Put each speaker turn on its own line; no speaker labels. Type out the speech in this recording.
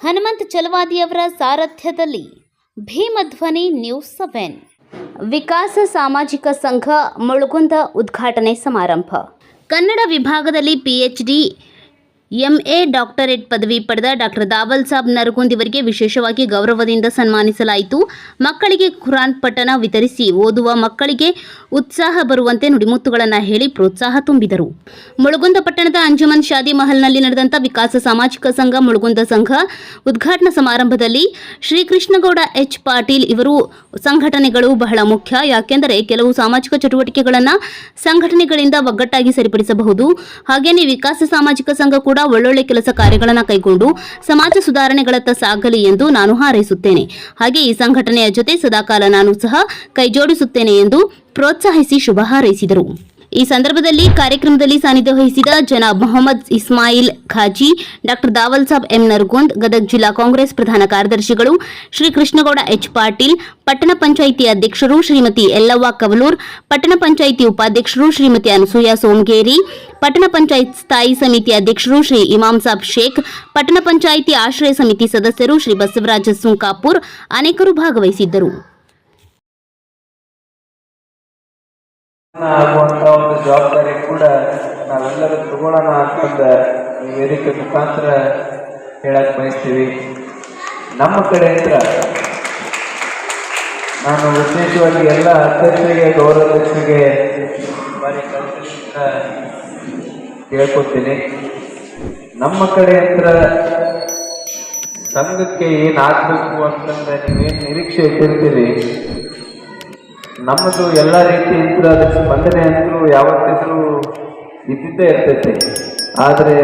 Hanumantha ಚಲವಾದಿಯವರ ಸಾರಥ್ಯದಲ್ಲಿ ಭೀಮಧ್ವನಿ news 7 ವಿಕಾಸ ಸಾಮಾಜಿಕ ಸಂಘ ಮುಳುಗುಂದ ಉದ್ಘಾಟನೆ ಸಮಾರಂಭ. ಕನ್ನಡ ವಿಭಾಗದಲ್ಲಿ PhD MA ಡಾಕ್ಟರೇಟ್ ಪದವಿ ಪಡೆದ ಡಾಕ್ಟರ್ ದಾವಲ್ ಸಾಬ್ ನರಗುಂದ್ ಇವರಿಗೆ ವಿಶೇಷವಾಗಿ ಗೌರವದಿಂದ ಸನ್ಮಾನಿಸಲಾಯಿತು. ಮಕ್ಕಳಿಗೆ ಕುರಾನ್ ಪಠಣ ವಿತರಿಸಿ ಓದುವ ಮಕ್ಕಳಿಗೆ ಉತ್ಸಾಹ ಬರುವಂತೆ ನುಡಿಮುತ್ತುಗಳನ್ನು ಹೇಳಿ ಪ್ರೋತ್ಸಾಹ ತುಂಬಿದರು. ಮುಳುಗುಂದ ಪಟ್ಟಣದ ಅಂಜುಮನ್ ಶಾದಿ ಮಹಲ್ನಲ್ಲಿ ನಡೆದಂಥ ವಿಕಾಸ ಸಾಮಾಜಿಕ ಸಂಘ ಮುಳುಗುಂದ ಸಂಘ ಉದ್ಘಾಟನಾ ಸಮಾರಂಭದಲ್ಲಿ ಶ್ರೀ ಕೃಷ್ಣಗೌಡ H. ಪಾಟೀಲ್ ಇವರು ಸಂಘಟನೆಗಳು ಬಹಳ ಮುಖ್ಯ, ಯಾಕೆಂದರೆ ಕೆಲವು ಸಾಮಾಜಿಕ ಚಟುವಟಿಕೆಗಳನ್ನು ಸಂಘಟನೆಗಳಿಂದ ಒಗ್ಗಟ್ಟಾಗಿ ಸರಿಪಡಿಸಬಹುದು. ಹಾಗೆಯೇ ವಿಕಾಸ ಸಾಮಾಜಿಕ ಸಂಘ ಕೂಡ ಒಳ್ಳೊಳ್ಳೆ ಕೆಲಸ ಕಾರ್ಯಗಳನ್ನು ಕೈಗೊಂಡು ಸಮಾಜ ಸುಧಾರಣೆಗಳತ್ತ ಸಾಗಲಿ ಎಂದು ನಾನು ಹಾರೈಸುತ್ತೇನೆ. ಹಾಗೆ ಈ ಸಂಘಟನೆಯ ಜೊತೆ ಸದಾಕಾಲ ನಾನು ಸಹ ಕೈಜೋಡಿಸುತ್ತೇನೆ ಎಂದು ಪ್ರೋತ್ಸಾಹಿಸಿ ಶುಭ ಹಾರೈಸಿದರು. ಈ ಸಂದರ್ಭದಲ್ಲಿ ಕಾರ್ಯಕ್ರಮದಲ್ಲಿ ಸಾನ್ನಿಧ್ಯ ವಹಿಸಿದ ಜನಾಬ್ ಮೊಹಮ್ಮದ್ ಇಸ್ಮಾಯಿಲ್ ಖಾಜಿ, ಡಾಕ್ಟರ್ ದಾವಲ್ ಸಾಬ್ ಎಂ ನರಗುಂದ್, ಗದಗ ಜಿಲ್ಲಾ ಕಾಂಗ್ರೆಸ್ ಪ್ರಧಾನ ಕಾರ್ಯದರ್ಶಿಗಳು ಶ್ರೀ ಕೃಷ್ಣಗೌಡ H. ಪಾಟೀಲ್, ಪಟ್ಟಣ ಪಂಚಾಯಿತಿ ಅಧ್ಯಕ್ಷರು ಶ್ರೀಮತಿ ಯಲ್ಲವ್ವ ಕವಲೂರ್, ಪಟ್ಟಣ ಪಂಚಾಯಿತಿ ಉಪಾಧ್ಯಕ್ಷರು ಶ್ರೀಮತಿ ಅನಸೂಯ ಸೋಮಗೇರಿ, ಪಟ್ಟಣ ಪಂಚಾಯತ್ ಸ್ಥಾಯಿ ಸಮಿತಿ ಅಧ್ಯಕ್ಷರು ಶ್ರೀ ಇಮಾಮ್ ಸಾಬ್ ಶೇಖ್, ಪಟ್ಟಣ ಪಂಚಾಯಿತಿ ಆಶ್ರಯ ಸಮಿತಿ ಸದಸ್ಯರು ಶ್ರೀ ಬಸವರಾಜ ಸುಂಕಾಪುರ್ ಅನೇಕರು ಭಾಗವಹಿಸಿದ್ದರು.
ಆಗುವಂತ ಒಂದು ಜವಾಬ್ದಾರಿ ಕೂಡ ನಾವೆಲ್ಲರೂ ತಗೊಳ್ಳೋಣ ಅಂತಂದ ಈ ವೇದಿಕೆ ಮುಖಾಂತರ ಹೇಳಕ್ ಬಯಸ್ತೀವಿ. ನಮ್ಮ ಕಡೆಯಿಂದ ನಾನು ವಿಶೇಷವಾಗಿ ಎಲ್ಲ ಅಧ್ಯಕ್ಷರಿಗೆ ಗೌರವಾಧ್ಯಕ್ಷರಿಗೆ ಬಾರಿ ಕಲ್ಪನೆಯಿಂದ ಕೇಳ್ಕೊತೀನಿ. ನಮ್ಮ ಕಡೆಯಿಂದ ಸಂಘಕ್ಕೆ ಏನಾಗಬೇಕು ಅಂತಂದ್ರೆ ನೀವೇನು ನಿರೀಕ್ಷೆ ಇಟ್ಟಿರ್ತೀರಿ, ನಮ್ಮದು ಎಲ್ಲ ರೀತಿಯಿಂದ ಅದಕ್ಕೆ ಸ್ಪಂದನೆ ಅಂತೂ ಯಾವತ್ತಿದ್ರೂ ಇದ್ದಿದ್ದೇ ಇರ್ತೈತಿ. ಆದರೆ